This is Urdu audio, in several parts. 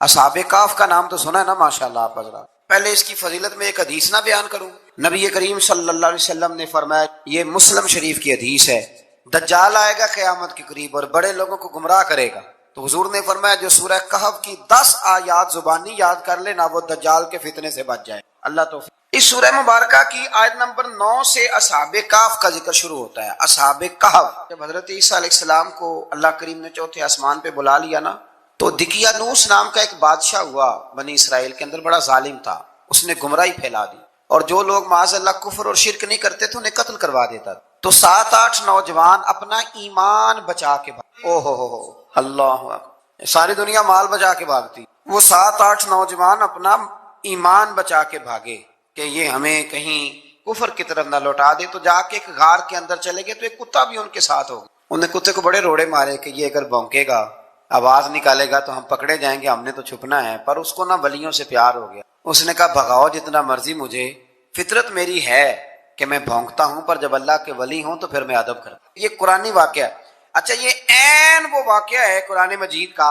اصحاب کہف کا نام تو سنا ہے نا ماشاءاللہ آپ حضرات۔ پہلے اس کی فضیلت میں ایک حدیث نہ بیان کروں؟ نبی کریم صلی اللہ علیہ وسلم نے فرمایا، یہ مسلم شریف کی حدیث ہے، دجال آئے گا قیامت کے قریب اور بڑے لوگوں کو گمراہ کرے گا، تو حضور نے فرمایا جو سورہ کہف کی 10 آیات زبانی یاد کر لے نا، وہ دجال کے فتنے سے بچ جائے۔ اللہ توفیق۔ اس سورہ مبارکہ کی آیت نمبر 9 سے اصحاب کہف کا ذکر شروع ہوتا ہے۔ اصحاب کہف، جب حضرت عیسیٰ علیہ السلام کو اللہ کریم نے چوتھے آسمان پہ بلا لیا نا، تو دقیانوس نام کا ایک بادشاہ ہوا بنی اسرائیل کے اندر، بڑا ظالم تھا، اس نے گمراہی پھیلا دی، اور جو لوگ معاذ اللہ کفر اور شرک نہیں کرتے تھے انہیں قتل کروا دیتا تھا۔ تو 7-8 نوجوان اپنا ایمان بچا کے اللہ اکبر، ساری دنیا مال بچا کے بھاگتی، وہ 7-8 نوجوان اپنا ایمان بچا کے بھاگے کہ یہ ہمیں کہیں کفر کی طرف نہ لوٹا دے، تو جا کے ایک غار کے اندر چلے گئے، تو ایک کتا بھی ان کے ساتھ ہو گیا۔ انہوں نے کتے کو بڑے روڑے مارے کہ یہ اگر بھونکے گا، آواز نکالے گا تو ہم پکڑے جائیں گے، ہم نے تو چھپنا ہے۔ پر اس کو نہ ولیوں سے پیار ہو گیا، اس نے کہا بھگاؤ جتنا مرضی مجھے، فطرت میری ہے کہ میں بھونکتا ہوں، پر جب اللہ کے ولی ہوں تو پھر میں ادب کرتا ہوں۔ یہ قرآنی واقعہ ہے۔ اچھا، یہ عین وہ واقعہ ہے قرآن مجید کا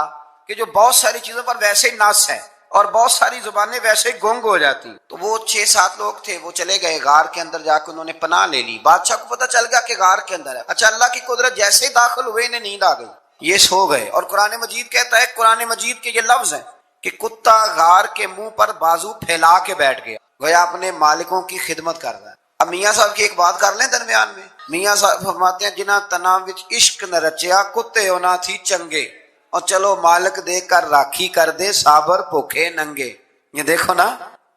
کہ جو بہت ساری چیزوں پر ویسے ہی نص ہے اور بہت ساری زبانیں ویسے ہی گونگ ہو جاتی۔ تو وہ 6-7 لوگ تھے، وہ چلے گئے غار کے اندر، جا کے انہوں نے پناہ لے لی۔ بادشاہ کو پتہ چل گیا کہ غار کے اندر ہے۔ اچھا، اللہ کی قدرت، جیسے ہی داخل ہوئے انہیں نیند آ گئی، یہ سو گئے۔ اور قرآن مجید کہتا ہے، قرآن مجید کے یہ لفظ ہیں کہ کتا غار کے منہ پر بازو پھیلا کے بیٹھ گیا، گویا اپنے مالکوں کی خدمت کر رہا ہے۔ اب میاں صاحب کی ایک بات کر لیں درمیان میں، میاں صاحب فرماتے ہیں جنہ تنا وچ عشق نہ رچیا، کتے ہونا تھی چنگے، اور چلو مالک دے کر راکھی کر دے، صابر بھوکے ننگے۔ یہ دیکھو نا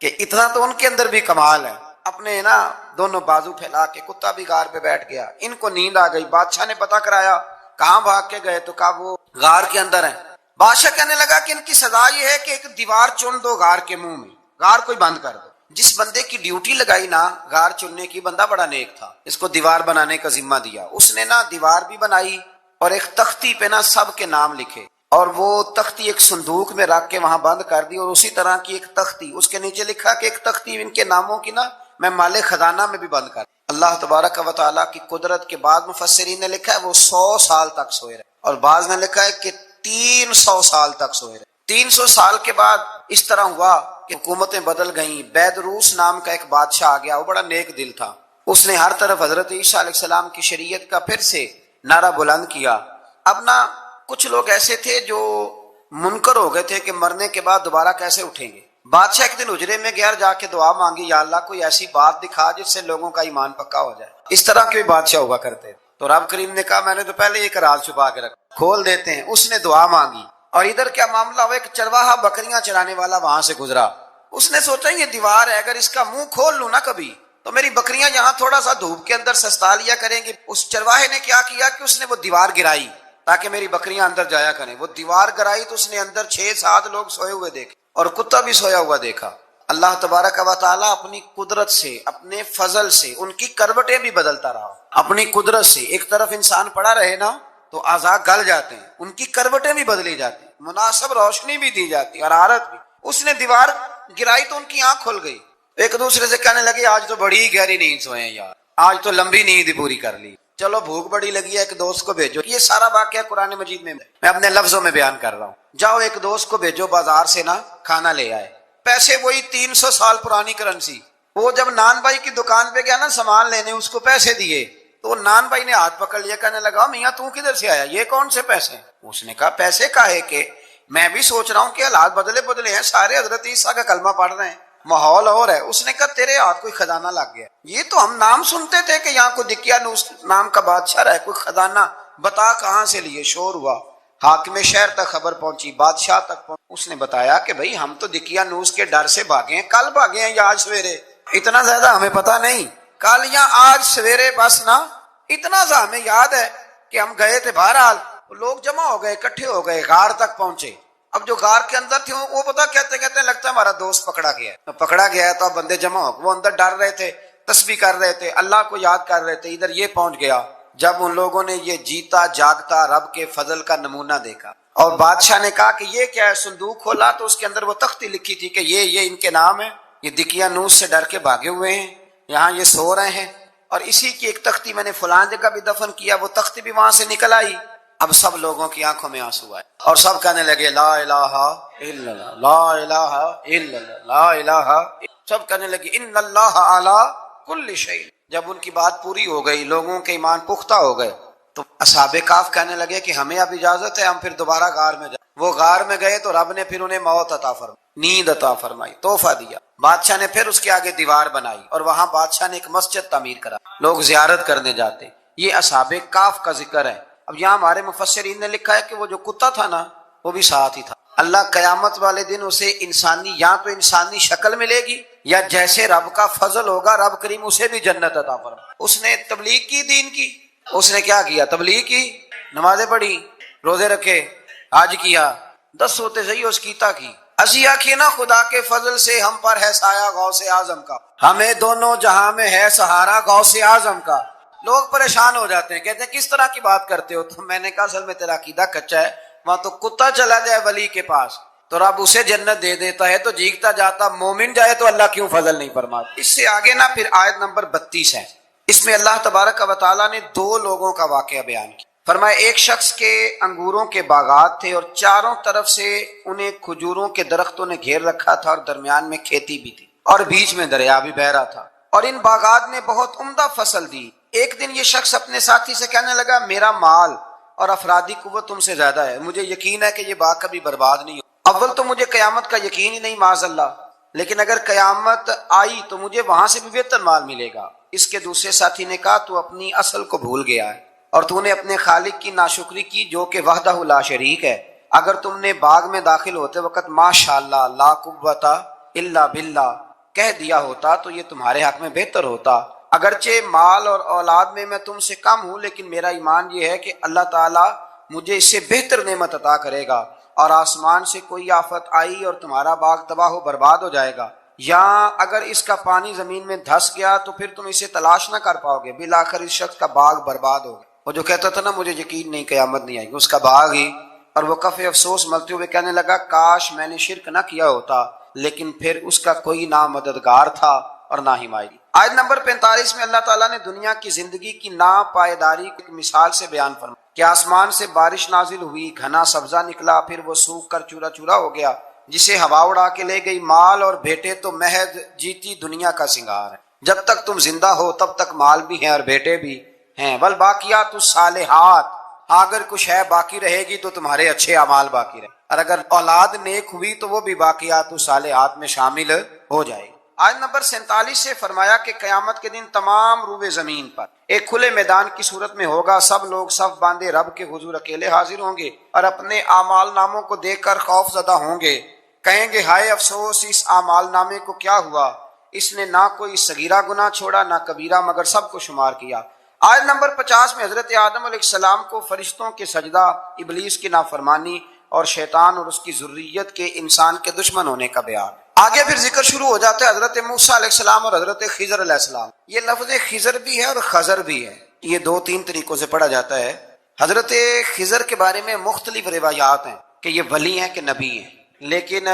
کہ اتنا تو ان کے اندر بھی کمال ہے، اپنے نا دونوں بازو پھیلا کے، کتا بھی غار پہ بیٹھ گیا۔ ان کو نیند آ گئی، بادشاہ نے پتہ کرایا کہاں بھاگ کے گئے، تو کہا وہ غار کے اندر ہیں۔ بادشاہ کہنے لگا کہ ان کی سزا یہ ہے کہ ایک دیوار چن دو غار کے منہ میں، غار کو ہی بند کر دو۔ جس بندے کی ڈیوٹی لگائی نا غار چننے کی، بندہ بڑا نیک تھا، اس کو دیوار بنانے کا ذمہ دیا، اس نے نا دیوار بھی بنائی اور ایک تختی پہ نا سب کے نام لکھے، اور وہ تختی ایک صندوق میں رکھ کے وہاں بند کر دی، اور اسی طرح کی ایک تختی اس کے نیچے لکھا کہ ایک تختی ان کے ناموں کی نا میں مال خزانہ میں بھی بند کر۔ اللہ تبارک و تعالیٰ کی قدرت کے بعد مفسرین نے لکھا ہے وہ 100 سال تک سوئے رہے، اور بعض نے لکھا ہے کہ 300 سال تک سوئے رہے۔ 300 سال کے بعد اس طرح ہوا کہ حکومتیں بدل گئیں۔ بیدروس نام کا ایک بادشاہ آ گیا، وہ بڑا نیک دل تھا، اس نے ہر طرف حضرت عیسیٰ علیہ السلام کی شریعت کا پھر سے نعرہ بلند کیا۔ اب نا کچھ لوگ ایسے تھے جو منکر ہو گئے تھے کہ مرنے کے بعد دوبارہ کیسے اٹھیں گے۔ بادشاہ ایک دن حجرے میں گیا، جا کے دعا مانگی، یا اللہ کوئی ایسی بات دکھا جس سے لوگوں کا ایمان پکا ہو جائے۔ اس طرح کے بھی بادشاہ ہوا کرتے تھے۔ تو رب کریم نے کہا میں نے تو پہلے ایک راز چھپا کے رکھا، کھول دیتے ہیں۔ اس نے دعا مانگی، اور ادھر کیا معاملہ ہوا، ایک چرواہا بکریاں چرانے والا وہاں سے گزرا، اس نے سوچا یہ دیوار ہے، اگر اس کا منہ کھول لوں نا کبھی تو میری بکریاں یہاں تھوڑا سا دھوپ کے اندر سستا لیا کریں گی۔ اس چرواہے نے کیا کیا کہ اس نے وہ دیوار گرائی تاکہ میری بکریاں اندر جایا کریں۔ وہ دیوار گرائی تو اس نے اندر 6-7 لوگ سوئے ہوئے دیکھے، اور کتا بھی سویا ہوا دیکھا۔ اللہ تبارک و تعالیٰ اپنی قدرت سے، اپنے فضل سے ان کی کروٹیں بھی بدلتا رہا۔ اپنی قدرت سے ایک طرف انسان پڑا رہے نا تو اعضاء گل جاتے ہیں، ان کی کروٹیں بھی بدلی جاتی، مناسب روشنی بھی دی جاتی، حرارت بھی۔ اس نے دیوار گرائی تو ان کی آنکھ کھل گئی، ایک دوسرے سے کہنے لگے آج تو بڑی گہری نیند سوئے ہیں یار، آج تو لمبی نیند پوری کر لی، چلو بھوک بڑی لگی ہے ایک دوست کو بھیجو۔ یہ سارا واقعہ قرآن مجید میں اپنے لفظوں میں بیان کر رہا ہوں۔ جاؤ ایک دوست کو بھیجو بازار سے نا کھانا لے آئے، پیسے وہی 300 سال پرانی کرنسی۔ وہ جب نان بھائی کی دکان پہ گیا نا سامان لینے، اس کو پیسے دیے تو نان بھائی نے ہاتھ پکڑ لیا، کہنے لگا میاں تو کدھر سے آیا، یہ کون سے پیسے؟ اس نے کہا پیسے کاہے کہ میں بھی سوچ رہا ہوں کہ حالات بدلے ہیں، سارے حضرت عیسیٰ کا کلمہ پڑھ رہے ہیں، ماحول اور ہے۔ اس نے کہا تیرے ہاتھ کوئی خزانہ لگ گیا، یہ تو ہم نام سنتے تھے کہ یہاں کوئی دقیانوس نام کا بادشاہ رہے، کوئی خزانہ، بتا کہاں سے لیے؟ شور ہوا، حاکم شہر تک خبر پہنچی، بادشاہ تک پہنچی۔ اس نے بتایا کہ بھئی ہم تو دقیانوس کے ڈر سے بھاگے ہیں، کل بھاگے ہیں یا آج سویرے، اتنا زیادہ ہمیں پتہ نہیں، کل یا آج سویرے بس نا اتنا سا ہمیں یاد ہے کہ ہم گئے تھے۔ بہرحال لوگ جمع ہو گئے، اکٹھے ہو گئے، غار تک پہنچے۔ اب جو غار کے اندر تھے وہ پتہ کہتے کہتے لگتا ہے ہمارا دوست پکڑا گیا ہے، پکڑا گیا ہے۔ تو اب بندے جمع ہو گئے، وہ اندر ڈر رہے تھے، تسبیح کر رہے تھے، اللہ کو یاد کر رہے تھے۔ ادھر یہ پہنچ گیا جب ان لوگوں نے یہ جیتا جاگتا رب کے فضل کا نمونہ دیکھا، اور بادشاہ نے کہا کہ یہ کیا ہے؟ صندوق کھولا تو اس کے اندر وہ تختی لکھی تھی کہ یہ ان کے نام ہے، یہ دقیانوس سے ڈر کے بھاگے ہوئے ہیں، یہاں یہ سو رہے ہیں، اور اسی کی ایک تختی میں نے فلان جگہ بھی دفن کیا، وہ تختی بھی وہاں سے نکل آئی۔ اب سب لوگوں کی آنکھوں میں آنسو آئے اور سب کہنے لگے لا الہ الا اللہ، لا الہ الا اللہ، لا الہ، سب کہنے لگے ان اللہ علی کل شیء۔ جب ان کی بات پوری ہو گئی، لوگوں کے ایمان پختہ ہو گئے، تو اصحاب کہف کہنے لگے کہ ہمیں اب اجازت ہے، ہم پھر دوبارہ غار میں جائیں۔ وہ غار میں گئے تو رب نے پھر انہیں موت عطا فرمائی، نیند عطا فرمائی، تحفہ دیا۔ بادشاہ نے پھر اس کے آگے دیوار بنائی اور وہاں بادشاہ نے ایک مسجد تعمیر کرا، لوگ زیارت کرنے جاتے۔ یہ اصحاب کہف کا ذکر ہے۔ اب یہاں ہمارے مفسرین نے لکھا ہے کہ وہ جو کتا تھا نا، وہ بھی ساتھ ہی تھا۔ اللہ قیامت والے دن اسے انسانی، یا تو انسانی شکل ملے گی، یا جیسے رب کا فضل ہوگا رب کریم اسے بھی جنت عطا فرمائے۔ اس نے تبلیغ کی، دین کی، اس نے کیا کیا؟ تبلیغ کی، نمازیں پڑھی، روزے رکھے، حج کیا، 10 ہوتے صحیح اس کیتا کی۔ اسی آخی نا خدا کے فضل سے ہم پر ہے سایہ غوث اعظم کا، ہمیں دونوں جہاں میں ہے سہارا غوث اعظم کا۔ لوگ پریشان ہو جاتے ہیں، کہتے ہیں کس طرح کی بات کرتے ہو؟ تو میں نے کہا اصل میں تیرا عقیدہ کچا ہے۔ وہاں تو کتا چلا جائے ولی کے پاس تو رب اسے جنت دے دیتا ہے، تو جیگتا جاتا مومن جائے تو اللہ کیوں فضل نہیں فرماتا؟ اس سے آگے نا پھر آیت نمبر 32 ہے، اس میں اللہ تبارک و تعالیٰ نے 2 لوگوں کا واقعہ بیان کیا۔ فرمایا ایک شخص کے انگوروں کے باغات تھے اور چاروں طرف سے انہیں کھجوروں کے درختوں نے گھیر رکھا تھا اور درمیان میں کھیتی بھی تھی اور بیچ میں دریا بھی بہ رہا تھا، اور ان باغات نے بہت عمدہ فصل دی۔ ایک دن یہ شخص اپنے ساتھی سے کہنے لگا میرا مال اور افرادی قوت تم سے زیادہ ہے، مجھے یقین ہے کہ یہ باغ کبھی برباد نہیں ہو۔ اول تو مجھے قیامت کا یقین ہی نہیں معاذ اللہ، لیکن اگر قیامت آئی تو مجھے وہاں سے بھی بہتر مال ملے گا۔ اس کے دوسرے ساتھی نے کہا تو اپنی اصل کو بھول گیا ہے اور تو نے اپنے خالق کی ناشکری کی جو کہ وحدہ لا شریک ہے۔ اگر تم نے باغ میں داخل ہوتے وقت ماشاءاللہ لا قوت الا باللہ کہہ دیا ہوتا تو یہ تمہارے حق میں بہتر ہوتا۔ اگرچہ مال اور اولاد میں تم سے کم ہوں، لیکن میرا ایمان یہ ہے کہ اللہ تعالیٰ مجھے اس سے بہتر نعمت عطا کرے گا، اور آسمان سے کوئی آفت آئی اور تمہارا باغ تباہ و برباد ہو جائے گا، یا اگر اس کا پانی زمین میں دھس گیا تو پھر تم اسے تلاش نہ کر پاؤ گے، بالآخر اس شخص کا باغ برباد ہو گیا۔ وہ جو کہتا تھا نا مجھے یقین نہیں قیامت نہیں آئے گی، اس کا باغ ہی، اور وہ کف افسوس ملتے ہوئے کہنے لگا کاش میں نے شرک نہ کیا ہوتا، لیکن پھر اس کا کوئی نہ مددگار تھا اور نہ حمایتی۔ آیت نمبر 45 میں اللہ تعالیٰ نے دنیا کی زندگی کی ناپائیداری کی مثال سے بیان فرمایا کہ آسمان سے بارش نازل ہوئی، گھنا سبزہ نکلا، پھر وہ سوکھ کر چورا چورا ہو گیا، جسے ہوا اڑا کے لے گئی۔ مال اور بیٹے تو محض جیتی دنیا کا سنگار ہے، جب تک تم زندہ ہو تب تک مال بھی ہیں اور بیٹے بھی ہیں۔ والباقیات الصالحات، اگر کچھ ہے باقی رہے گی تو تمہارے اچھے اعمال باقی رہے، اور اگر اولاد نیک ہوئی تو وہ بھی باقیات الصالحات میں شامل ہو جائے گی۔ آیت نمبر 47 سے فرمایا کہ قیامت کے دن تمام روئے زمین پر ایک کھلے میدان کی صورت میں ہوگا، سب لوگ صف باندھے رب کے حضور اکیلے حاضر ہوں گے اور اپنے اعمال ناموں کو دیکھ کر خوف زدہ ہوں گے، کہیں گے ہائے افسوس اس اعمال نامے کو کیا ہوا، اس نے نہ کوئی صغیرہ گناہ چھوڑا نہ کبیرہ، مگر سب کو شمار کیا۔ آیت نمبر 50 میں حضرت آدم علیہ السلام کو فرشتوں کے سجدہ، ابلیس کی نافرمانی اور شیطان اور اس کی ذریت کے انسان کے دشمن ہونے کا بیان۔ آگے پھر ذکر شروع ہو جاتا ہے حضرت موسیٰ علیہ السلام اور حضرت خضر علیہ السلام۔ یہ لفظ خضر بھی ہے اور خضر بھی ہے، یہ 2-3 طریقوں سے پڑھا جاتا ہے۔ حضرت خضر کے بارے میں مختلف روایات ہیں کہ یہ ولی ہیں کہ نبی ہیں، لیکن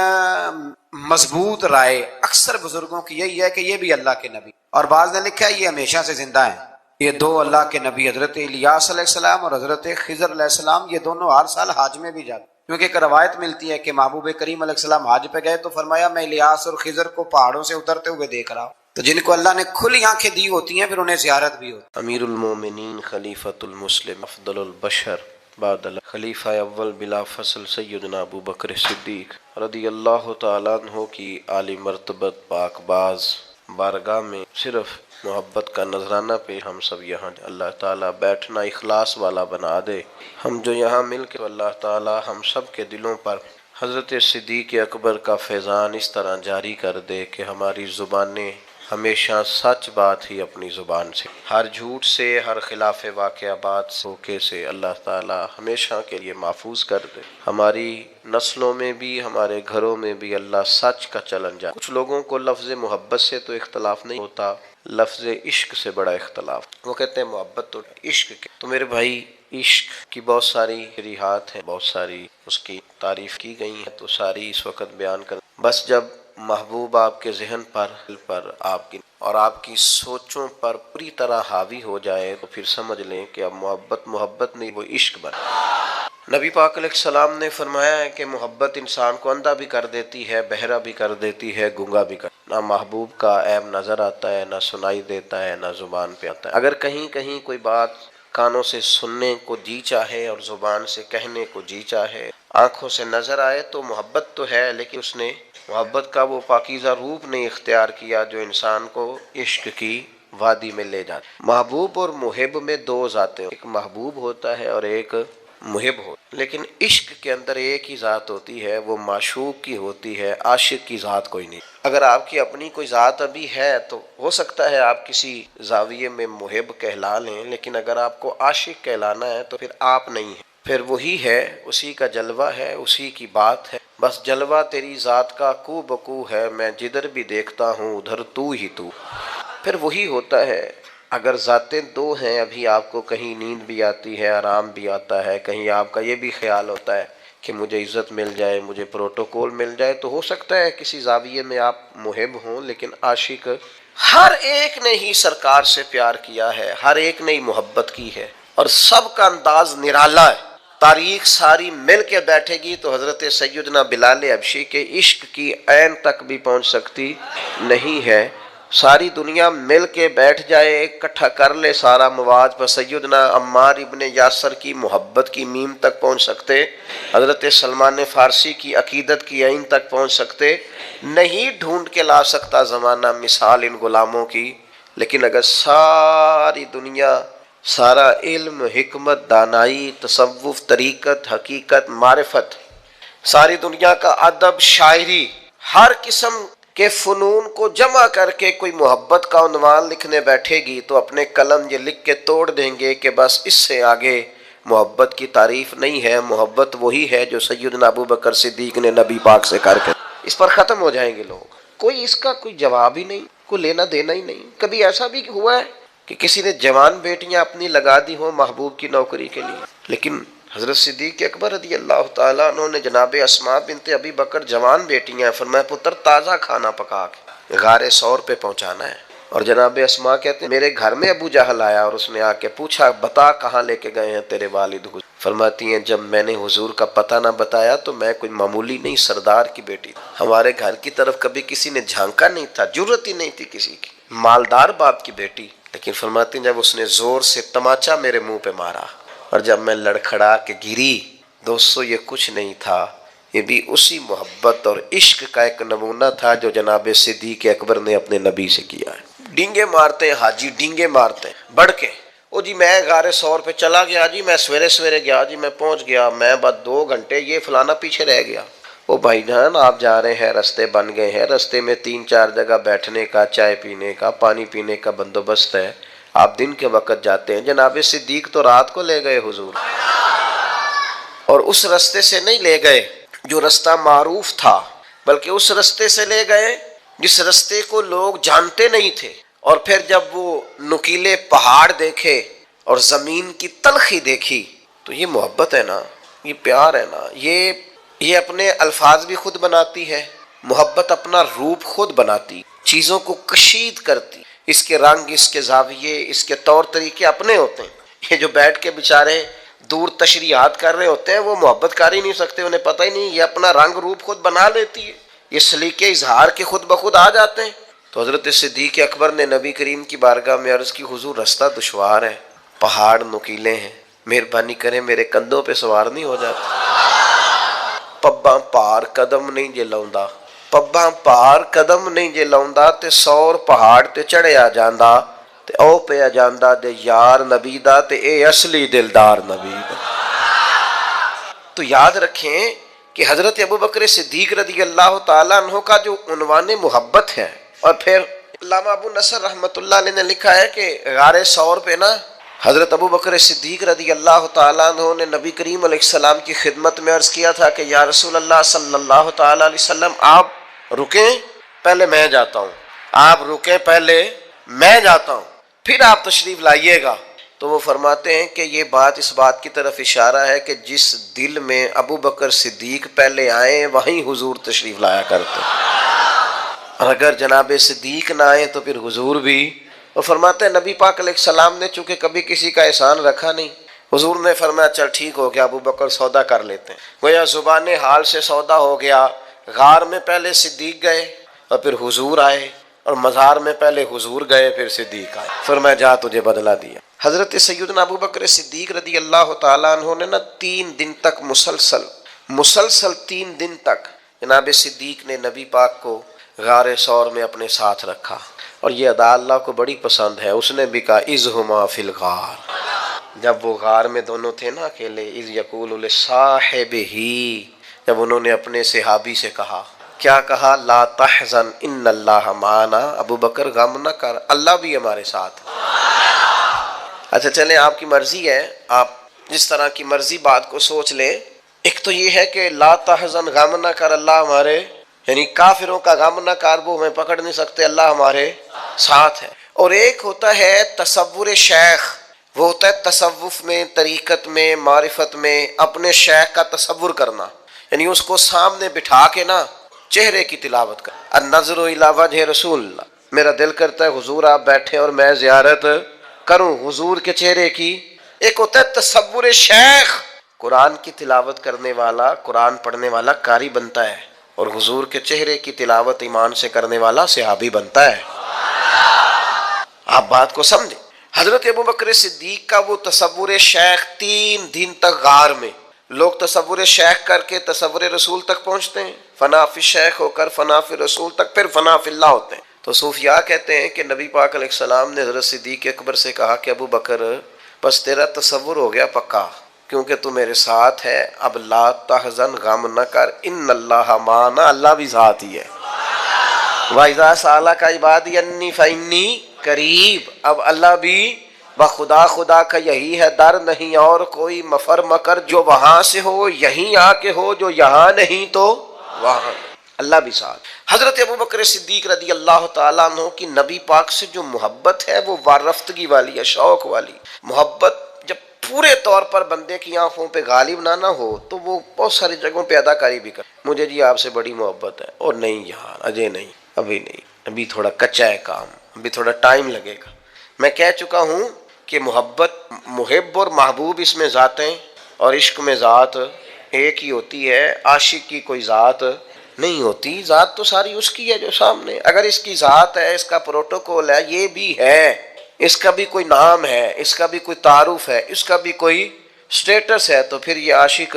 مضبوط رائے اکثر بزرگوں کی یہی ہے کہ یہ بھی اللہ کے نبی، اور بعض نے لکھا ہے یہ ہمیشہ سے زندہ ہیں۔ یہ 2 اللہ کے نبی حضرت الیاس علیہ السلام اور حضرت خضر علیہ السلام، یہ دونوں ہر سال حج میں بھی جاتے، کیونکہ ایک روایت ملتی ہے کہ محبوب کریم علیہ السلام حج پہ گئے تو فرمایا میں الیاس اور خضر کو پہاڑوں سے اترتے ہوئے دیکھ رہا ہوں۔ تو جن کو اللہ نے کھلی آنکھیں دی ہوتی ہیں پھر انہیں زیارت بھی ہوتی ہے۔ امیر المومنین خلیفۃ المسلم افضل البشر بعد خلیفہ اول بلا فصل سیدنا ابو بکر صدیق رضی اللہ تعالیٰ عنہ کی عالی مرتبت پاک باز بارگاہ میں صرف محبت کا نذرانہ پہ ہم سب یہاں اللہ تعالیٰ بیٹھنا اخلاص والا بنا دے۔ ہم جو یہاں مل کے اللہ تعالیٰ ہم سب کے دلوں پر حضرت صدیق اکبر کا فیضان اس طرح جاری کر دے کہ ہماری زبانیں ہمیشہ سچ بات ہی اپنی زبان سے، ہر جھوٹ سے، ہر خلاف واقعہ بات سوکے سے اللہ تعالیٰ ہمیشہ کے لیے محفوظ کر دے۔ ہماری نسلوں میں بھی ہمارے گھروں میں بھی اللہ سچ کا چلن جائے۔ کچھ لوگوں کو لفظ محبت سے تو اختلاف نہیں ہوتا، لفظ عشق سے بڑا اختلاف۔ وہ کہتے ہیں محبت تو عشق کے، تو میرے بھائی عشق کی بہت ساری شریحات ہیں، بہت ساری اس کی تعریف کی گئی ہیں، تو ساری اس وقت بیان کر، بس جب محبوب آپ کے ذہن پر آپ کی اور آپ کی سوچوں پر پوری طرح حاوی ہو جائے تو پھر سمجھ لیں کہ اب محبت نہیں، وہ عشق بنا۔ نبی پاک علیہ السلام نے فرمایا ہے کہ محبت انسان کو اندھا بھی کر دیتی ہے، بہرا بھی کر دیتی ہے، گونگا بھی کر، نہ محبوب کا عیب نظر آتا ہے، نہ سنائی دیتا ہے، نہ زبان پہ آتا ہے۔ اگر کہیں کوئی بات کانوں سے سننے کو جی چاہے اور زبان سے کہنے کو جی چاہے، آنکھوں سے نظر آئے تو محبت تو ہے، لیکن اس نے محبت کا وہ پاکیزہ روپ نہیں اختیار کیا جو انسان کو عشق کی وادی میں لے جاتا۔ محبوب اور محب میں دو ذاتیں، ایک محبوب ہوتا ہے اور ایک محب ہوتا ہے، لیکن عشق کے اندر ایک ہی ذات ہوتی ہے، وہ معشوق کی ہوتی ہے، عاشق کی ذات کوئی نہیں۔ اگر آپ کی اپنی کوئی ذات ابھی ہے تو ہو سکتا ہے آپ کسی زاویے میں محب کہلا لیں، لیکن اگر آپ کو عاشق کہلانا ہے تو پھر آپ نہیں ہیں، پھر وہی ہے، اسی کا جلوہ ہے، اسی کی بات ہے، بس جلوہ تیری ذات کا کو بکو ہے، میں جدھر بھی دیکھتا ہوں ادھر تو ہی تو، پھر وہی ہوتا ہے۔ اگر ذاتیں دو ہیں، ابھی آپ کو کہیں نیند بھی آتی ہے، آرام بھی آتا ہے، کہیں آپ کا یہ بھی خیال ہوتا ہے کہ مجھے عزت مل جائے، مجھے پروٹوکول مل جائے، تو ہو سکتا ہے کسی زاویے میں آپ محب ہوں، لیکن عاشق ہر ایک نے ہی سرکار سے پیار کیا ہے، ہر ایک نے ہی محبت کی ہے، اور سب کا انداز نرالا ہے۔ تاریخ ساری مل کے بیٹھے گی تو حضرت سیدنا بلال حبشی کے عشق کی عین تک بھی پہنچ سکتی نہیں ہے۔ ساری دنیا مل کے بیٹھ جائے، اکٹھا کر لے سارا مواد، پر سیدنا عمار ابن یاسر کی محبت کی میم تک پہنچ سکتے، حضرت سلمان فارسی کی عقیدت کی عین تک پہنچ سکتے نہیں، ڈھونڈ کے لا سکتا زمانہ مثال ان غلاموں کی۔ لیکن اگر ساری دنیا، سارا علم، حکمت، دانائی، تصوف، طریقت، حقیقت، معرفت، ساری دنیا کا ادب، شاعری، ہر قسم کے فنون کو جمع کر کے کوئی محبت کا عنوان لکھنے بیٹھے گی تو اپنے قلم یہ لکھ کے توڑ دیں گے کہ بس اس سے آگے محبت کی تعریف نہیں ہے، محبت وہی ہے جو سیدنا ابو بکر صدیق نے نبی پاک سے کر کے، اس پر ختم ہو جائیں گے لوگ، کوئی اس کا کوئی جواب ہی نہیں، کوئی لینا دینا ہی نہیں۔ کبھی ایسا بھی ہوا ہے کہ کسی نے جوان بیٹیاں اپنی لگا دی ہوں محبوب کی نوکری کے لیے، لیکن حضرت صدیق اکبر رضی اللہ تعالیٰ عنہ نے جناب اسماء بنت ابی بکر جوان بیٹیاں، فرمایا پتر تازہ کھانا پکا کے غار ثور پہ پہنچانا ہے، اور جناب اسماء کہتے ہیں میرے گھر میں ابو جہل آیا اور اس نے آ کے پوچھا بتا کہاں لے کے گئے ہیں تیرے والد حضور، فرماتی ہیں جب میں نے حضور کا پتہ نہ بتایا تو میں کوئی معمولی نہیں، سردار کی بیٹی، ہمارے گھر کی طرف کبھی کسی نے جھانکا نہیں تھا، جرت ہی نہیں تھی کسی کی، مالدار باپ کی بیٹی، لیکن فرماتی ہیں جب اس نے زور سے تماچا میرے منہ پہ مارا اور جب میں لڑکھڑا کے گری، دوستو یہ کچھ نہیں تھا، یہ بھی اسی محبت اور عشق کا ایک نمونہ تھا جو جناب صدیق اکبر نے اپنے نبی سے کیا ہے۔ ڈینگے مارتے ہیں حاجی، ڈینگے مارتے ہیں بڑھ کے، او جی میں غار ثور پہ چلا گیا جی، میں سویرے گیا جی، میں پہنچ گیا، میں بعد 2 گھنٹے یہ فلانا پیچھے رہ گیا۔ او بھائی جان آپ جا رہے ہیں، رستے بن گئے ہیں، رستے میں 3-4 جگہ بیٹھنے کا، چائے پینے کا، پانی پینے کا بندوبست ہے، آپ دن کے وقت جاتے ہیں، جناب صدیق تو رات کو لے گئے حضور، اور اس رستے سے نہیں لے گئے جو رستہ معروف تھا، بلکہ اس رستے سے لے گئے جس رستے کو لوگ جانتے نہیں تھے، اور پھر جب وہ نکیلے پہاڑ دیکھے اور زمین کی تلخی دیکھی تو یہ محبت ہے نا، یہ پیار ہے نا، یہ اپنے الفاظ بھی خود بناتی ہے، محبت اپنا روپ خود بناتی، چیزوں کو کشید کرتی، اس کے رنگ، اس کے زاویے، اس کے طور طریقے اپنے ہوتے ہیں۔ یہ جو بیٹھ کے بیچارے دور تشریحات کر رہے ہوتے ہیں وہ محبت کر ہی نہیں سکتے، انہیں پتہ ہی نہیں، یہ اپنا رنگ روپ خود بنا لیتی ہے، یہ سلیقے اظہار کے خود بخود آ جاتے ہیں۔ تو حضرت صدیق اکبر نے نبی کریم کی بارگاہ میں عرض کی حضور رستہ دشوار ہے، پہاڑ نکیلے ہیں، مہربانی کریں میرے کندھوں پہ سوار نہیں ہو جاتے، پباں پار قدم نہیں جے لاؤندا، پباں پار قدم نہیں جے لاؤندا تے 100 پہاڑ تے چڑھیا جاندا تے او پیا جاندا دے یار نبی دا تے اے اصلی دلدار نبی دا۔ تو یاد رکھیں کہ حضرت ابوبکر صدیق رضی اللہ تعالیٰ عنہ کا جو عنوان محبت ہے، اور پھر علامہ ابو نصر رحمۃ اللہ علیہ نے لکھا ہے کہ غار ثور پہ نا حضرت ابوبکر صدیق رضی اللہ تعالیٰ عنہ نے نبی کریم علیہ السلام کی خدمت میں عرض کیا تھا کہ یا رسول اللہ صلی اللہ تعالیٰ علیہ وسلم آپ رکیں پہلے میں جاتا ہوں، آپ رکیں پہلے میں جاتا ہوں، پھر آپ تشریف لائیے گا۔ تو وہ فرماتے ہیں کہ یہ بات اس بات کی طرف اشارہ ہے کہ جس دل میں ابو بکر صدیق پہلے آئے وہیں حضور تشریف لایا کرتے، اور اگر جناب صدیق نہ آئے تو پھر حضور بھی. وہ فرماتے ہیں نبی پاک علیہ السلام نے چونکہ کبھی کسی کا احسان رکھا نہیں، حضور نے فرمایا چل ٹھیک ہو گیا ابو بکر سودا کر لیتے ہیں. گویا زبان حال سے سودا ہو گیا. غار میں پہلے صدیق گئے اور پھر حضور آئے، اور مزار میں پہلے حضور گئے پھر صدیق آئے. فرمایا جا تجھے بدلہ دیا. حضرت سیدنا ابو بکر صدیق رضی اللہ تعالیٰ عنہ نے نا 3 دن تک مسلسل 3 دن تک جناب صدیق نے نبی پاک کو غار ثور میں اپنے ساتھ رکھا. اور یہ ادا اللہ کو بڑی پسند ہے. اس نے بھی کہا اذہما فی الغار، جب وہ غار میں دونوں تھے نا اکیلے، اذ یقول لصاحبہ، جب انہوں نے اپنے صحابی سے کہا، کیا کہا؟ لا تحزن ان اللہ معنا، ابو بکر غم نہ کر، اللہ بھی ہمارے ساتھ. اچھا چلیں، آپ کی مرضی ہے، آپ جس طرح کی مرضی بات کو سوچ لیں. ایک تو یہ ہے کہ لا تحزن غم نہ کر اللہ ہمارے، یعنی کافروں کا غم نہ کر، وہ ہمیں پکڑ نہیں سکتے، اللہ ہمارے ساتھ ہے. اور ایک ہوتا ہے تصور شیخ، وہ ہوتا ہے تصوف میں، طریقت میں، معرفت میں اپنے شیخ کا تصور کرنا، یعنی اس کو سامنے بٹھا کے نا چہرے کی تلاوت کر. النظر الی وجہ رسول اللہ، میرا دل کرتا ہے حضور آپ بیٹھے اور میں زیارت کروں حضور کے چہرے کی. ایک ہوتا ہے تصور شیخ، قرآن کی تلاوت کرنے والا، قرآن پڑھنے والا قاری بنتا ہے، اور حضور کے چہرے کی تلاوت ایمان سے کرنے والا صحابی بنتا ہے. آپ بات کو سمجھیں. حضرت ابو بکر صدیق کا وہ تصور شیخ 3 دن تک غار میں. لوگ تصور شیخ کر کے تصور رسول تک پہنچتے ہیں، فنا فی شیخ ہو کر فنا فی رسول تک، پھر فنا فی اللہ ہوتے ہیں. تو صوفیاء کہتے ہیں کہ نبی پاک علیہ السلام نے حضرت صدیق اکبر سے کہا کہ ابو بکر بس تیرا تصور ہو گیا پکا، کیونکہ تو میرے ساتھ ہے، اب لا تحزن غم نہ کر ان اللہ معنا، اللہ بھی ساتھ ہی ہے. وَإِذَا سَأَلَكَ عِبَادِي عَنِّي فَإِنِّي قریب، اب اللہ بھی بخدا، خدا کا یہی ہے در، نہیں اور کوئی مفر مکر، جو وہاں سے ہو یہیں آ کے ہو، جو یہاں نہیں تو وہاں، اللہ بھی ساتھ. حضرت ابو بکر صدیق رضی اللہ تعالیٰ عنہ کی نبی پاک سے جو محبت ہے وہ وارفتگی والی ہے، شوق والی محبت. جب پورے طور پر بندے کی آنکھوں پہ غالب نہ ہو تو وہ بہت ساری جگہوں پہ اداکاری بھی کر، مجھے جی آپ سے بڑی محبت ہے، اور نہیں یار اجے نہیں، ابھی نہیں، ابھی تھوڑا کچا ہے کام، ابھی تھوڑا ٹائم لگے گا. میں کہہ چکا ہوں کہ محبت، محب اور محبوب اس میں ذاتیں، اور عشق میں ذات ایک ہی ہوتی ہے، عاشق کی کوئی ذات نہیں ہوتی. ذات تو ساری اس کی ہے جو سامنے. اگر اس کی ذات ہے، اس کا پروٹوکول ہے، یہ بھی ہے، اس کا بھی کوئی نام ہے، اس کا بھی کوئی تعارف ہے، اس کا بھی کوئی سٹیٹس ہے، تو پھر یہ عاشق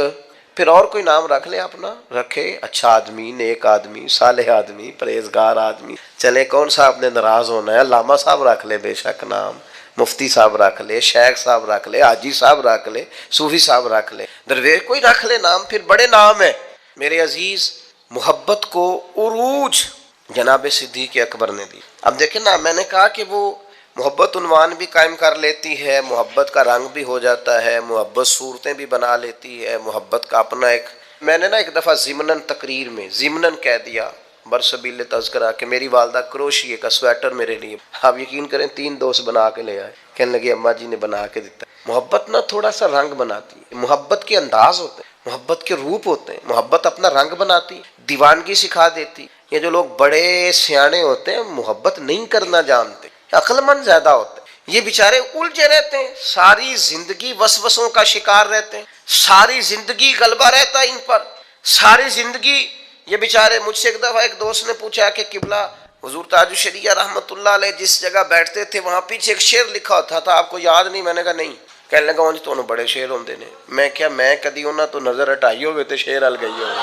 پھر اور کوئی نام رکھ لے اپنا، رکھے اچھا آدمی، نیک آدمی، صالح آدمی، پرہیزگار آدمی. چلے کون صاحب نے ناراض ہونا ہے، علامہ صاحب رکھ لے بے شک نام، مفتی صاحب رکھ لے، شیخ صاحب رکھ لے، حاجی صاحب رکھ لے، صوفی صاحب رکھ لے، درویش کوئی رکھ لے نام، پھر بڑے نام ہیں. میرے عزیز، محبت کو عروج جناب صدیق اکبر نے دی. اب دیکھیں نا، میں نے کہا کہ وہ محبت عنوان بھی قائم کر لیتی ہے، محبت کا رنگ بھی ہو جاتا ہے، محبت صورتیں بھی بنا لیتی ہے، محبت کا اپنا ایک. میں نے نا ایک دفعہ ضمناً تقریر میں ضمناً کہہ دیا برسبیل تذکرہ کہ میری والدہ کروشیے کا سویٹر میرے لیے، آپ یقین کریں 3 دوست بنا کے لے آئے، کہنے لگے اماں جی نے بنا کے دیتا. محبت نا تھوڑا سا رنگ بناتی ہے، محبت کے انداز ہوتے ہیں، محبت کے روپ ہوتے ہیں، محبت اپنا رنگ بناتی، دیوانگی سکھا دیتی. یہ جو لوگ بڑے سیانے ہوتے ہیں محبت نہیں کرنا جانتے، عقل مند زیادہ ہوتے ہیں، یہ بیچارے الجھے رہتے ہیں، ساری زندگی وسوسوں کا شکار رہتے ہیں، ساری زندگی غلبہ رہتا ہے ان پر، ساری زندگی. یہ بیچارے، مجھ سے ایک دفعہ ایک دوست نے پوچھا کہ قبلہ حضور تاج الشریعہ رحمۃ اللہ علیہ جس جگہ بیٹھتے تھے وہاں پیچھے ایک شعر لکھا ہوتا تھا، آپ کو یاد نہیں؟ میں نے کہا نہیں. کہنے لگا انج تو بڑے شعر ہوندے نے. میں کیا میں کدی انہاں تو نظر ہٹائی ہوئے تے شعر ہل گئی ہوئے.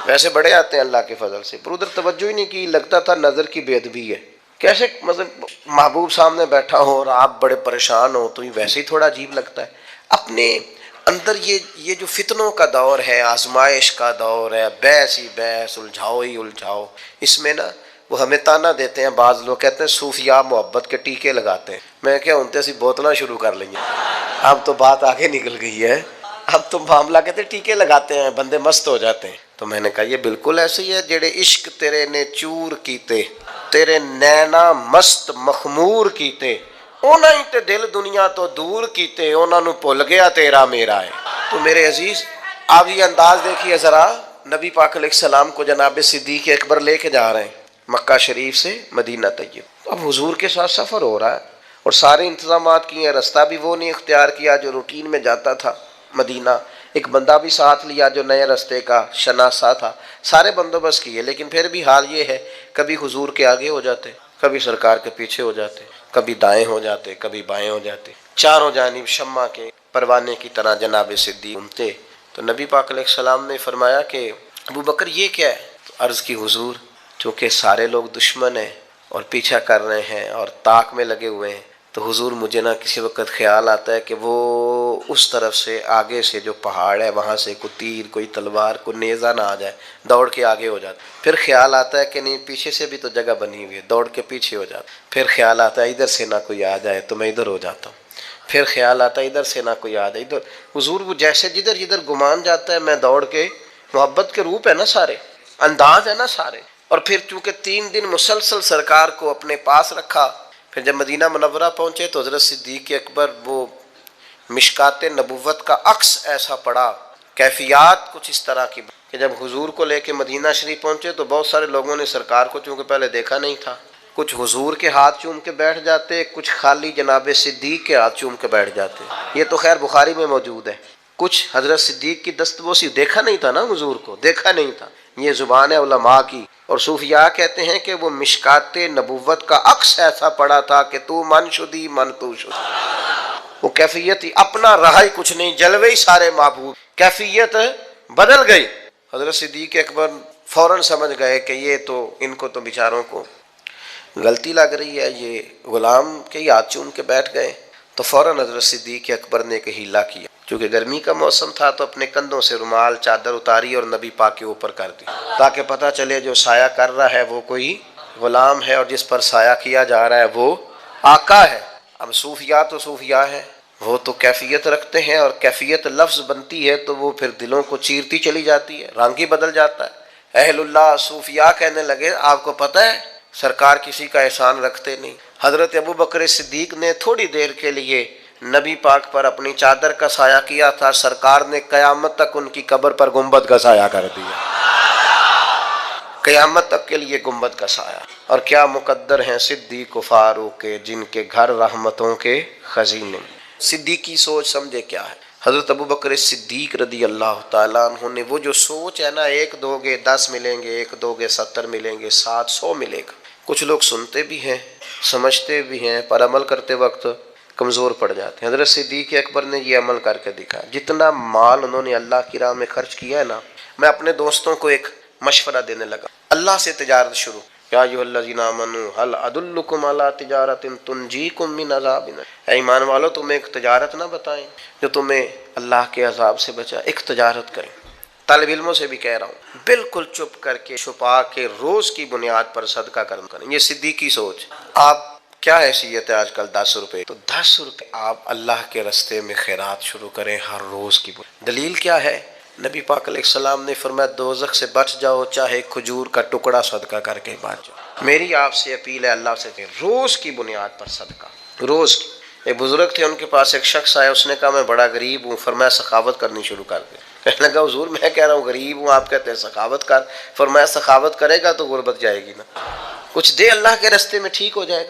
ویسے بڑے آتے ہیں اللہ کے فضل سے، پر ادھر توجہ ہی نہیں کی، لگتا تھا نظر کی بے ادبی ہے. کیسے مطلب محبوب سامنے بیٹھا ہو اور آپ بڑے پریشان ہو تو یہ ویسے ہی تھوڑا عجیب لگتا ہے. اپنے اندر یہ جو فتنوں کا دور ہے، آزمائش کا دور ہے، بحث ہی بحث، الجھاؤ ہی الجھاؤ، اس میں نا وہ ہمیں تانا دیتے ہیں. بعض لوگ کہتے ہیں صوفیاء محبت کے ٹیکے لگاتے ہیں. میں کیا ہوں تے بوتلاں شروع کر لیں گے، اب تو بات آگے نکل گئی ہے، اب تو معاملہ کہتے ہیں ٹیکے لگاتے ہیں، بندے مست ہو جاتے ہیں. تو میں نے کہا یہ بالکل ایسے ہی ہے، جڑے عشق تیرے نے چور کیتے، تیرے نینا مست مخمور کیتے، انہاں ہی تے دل دنیا تو دور کیتے، انہاں نو بھول گیا تیرا میرا ہے. تو میرے عزیز آپ یہ انداز دیکھیے ذرا، نبی پاک علیہ السلام کو جناب صدیق اکبر لے کے جا رہے ہیں مکہ شریف سے مدینہ طیب۔ اب حضور کے ساتھ سفر ہو رہا ہے اور سارے انتظامات کیے ہیں، رستہ بھی وہ نہیں اختیار کیا جو روٹین میں جاتا تھا مدینہ، ایک بندہ بھی ساتھ لیا جو نئے رستے کا شناسا تھا، سارے بندوبست کیے، لیکن پھر بھی حال یہ ہے کبھی حضور کے آگے ہو جاتے، کبھی سرکار کے پیچھے ہو جاتے، کبھی دائیں ہو جاتے، کبھی بائیں ہو جاتے، چاروں جانب شمع کے پروانے کی طرح جناب صدیق گھومتے۔ تو نبی پاک علیہ السلام نے فرمایا کہ ابو بکر یہ کیا ہے؟ تو عرض کی حضور چونکہ سارے لوگ دشمن ہیں اور پیچھا کر رہے ہیں اور طاق میں لگے ہوئے ہیں، تو حضور مجھے نہ کسی وقت خیال آتا ہے کہ وہ اس طرف سے آگے سے جو پہاڑ ہے وہاں سے کوئی تیر، کوئی تلوار، کوئی نیزہ نہ آ جائے، دوڑ کے آگے ہو جاتا، پھر خیال آتا ہے کہ نہیں پیچھے سے بھی تو جگہ بنی ہوئی ہے، دوڑ کے پیچھے ہو جاتا، پھر خیال آتا ہے ادھر سے نہ کوئی آ جائے تو میں ادھر ہو جاتا ہوں، پھر خیال آتا ہے ادھر سے نہ کوئی آ جائے ادھر۔ حضور وہ جیسے جدھر جدھر گمان جاتا ہے میں دوڑ کے، محبت کے روپ ہے نا سارے، انداز ہے نا سارے، اور پھر چونکہ 3 دن مسلسل سرکار کو اپنے پاس رکھا، پھر جب مدینہ منورہ پہنچے تو حضرت صدیق اکبر وہ مشکات نبوت کا عکس ایسا پڑا، کیفیات کچھ اس طرح کی کہ جب حضور کو لے کے مدینہ شریف پہنچے تو بہت سارے لوگوں نے سرکار کو چونکہ پہلے دیکھا نہیں تھا، کچھ حضور کے ہاتھ چوم کے بیٹھ جاتے، کچھ خالی جناب صدیق کے ہاتھ چوم کے بیٹھ جاتے، یہ تو خیر بخاری میں موجود ہے، کچھ حضرت صدیق کی دستبوسی، دیکھا نہیں تھا نا حضور کو، دیکھا نہیں تھا، یہ زبان ہے علماء کی، اور صوفیاء کہتے ہیں کہ وہ مشکات نبوت کا عکس ایسا پڑا تھا کہ تو من شدی من تو شدی، وہ کیفیت ہی اپنا رہا ہی کچھ نہیں، جلوے ہی سارے معبود، کیفیت بدل گئی۔ حضرت صدیق اکبر فوراً سمجھ گئے کہ یہ تو ان کو تو بیچاروں کو غلطی لگ رہی ہے، یہ غلام کے ہی ہاتھ چوم کے بیٹھ گئے، تو فوراً حضرت صدیق اکبر نے ایک ہیلا کیا، چونکہ گرمی کا موسم تھا تو اپنے کندھوں سے رومال چادر اتاری اور نبی پاک کے اوپر کر دی، تاکہ پتہ چلے جو سایہ کر رہا ہے وہ کوئی غلام ہے اور جس پر سایہ کیا جا رہا ہے وہ آقا ہے۔ اب صوفیاء تو صوفیاء ہے، وہ تو کیفیت رکھتے ہیں، اور کیفیت لفظ بنتی ہے تو وہ پھر دلوں کو چیرتی چلی جاتی ہے، رنگ ہی بدل جاتا ہے۔ اہل اللہ صوفیاء کہنے لگے آپ کو پتہ ہے سرکار کسی کا احسان رکھتے نہیں، حضرت ابو بکر صدیق نے تھوڑی دیر کے لیے نبی پاک پر اپنی چادر کا سایہ کیا تھا، سرکار نے قیامت تک ان کی قبر پر گنبد کا سایہ کر دیا، قیامت تک کے لیے گنبد کا سایہ۔ اور کیا مقدر ہیں صدیق و فاروق کے، جن کے گھر رحمتوں کے خزینے۔ صدیقی سوچ سمجھے کیا ہے؟ حضرت ابو بکر صدیق رضی اللہ تعالیٰ عنہ نے وہ جو سوچ ہے نا، 1 دو گے 10 ملیں گے، 1 دو گے 70 ملیں گے، 700 ملے گا۔ کچھ لوگ سنتے بھی ہیں، سمجھتے بھی ہیں، پر عمل کرتے وقت کمزور پڑ جاتے ہیں۔ حضرت صدیق اکبر نے یہ عمل کر کے دکھایا، جتنا مال انہوں نے اللہ کی راہ میں خرچ کیا ہے نا، میں اپنے دوستوں کو ایک مشورہ دینے لگا، اللہ سے تجارت شروع، یا ایھا الذین آمنوا هل ادلکم علی تجارۃ تنجیکم من عذاب، اے ایمان والو تمہیں ایک تجارت نہ بتائیں جو تمہیں اللہ کے عذاب سے بچائے، ایک تجارت کریں۔ طالب علموں سے بھی کہہ رہا ہوں، بالکل چپ کر کے چھپا کے روز کی بنیاد پر صدقہ کریں، یہ صدیقی سوچ۔ آپ کیا حیثیت ہے آج کل 10 روپے، تو 10 روپے آپ اللہ کے رستے میں خیرات شروع کریں ہر روز کی دلیل کیا ہے؟ نبی پاک علیہ السلام نے فرمایا دوزخ سے بچ جاؤ چاہے کھجور کا ٹکڑا صدقہ کر کے بچ جاؤ۔ میری آپ سے اپیل ہے اللہ سے کہ روز کی بنیاد پر صدقہ، روز کی۔ ایک بزرگ تھے، ان کے پاس ایک شخص آیا، اس نے کہا میں بڑا غریب ہوں، فرمایا سخاوت کرنی شروع کر دے۔ کہنے لگا حضور میں کہہ رہا ہوں غریب ہوں، آپ کہتے ہیں سخاوت کر، فرمایا سخاوت کرے گا تو غربت جائے گی نا، کچھ دے اللہ کے رستے میں ٹھیک ہو جائے گا۔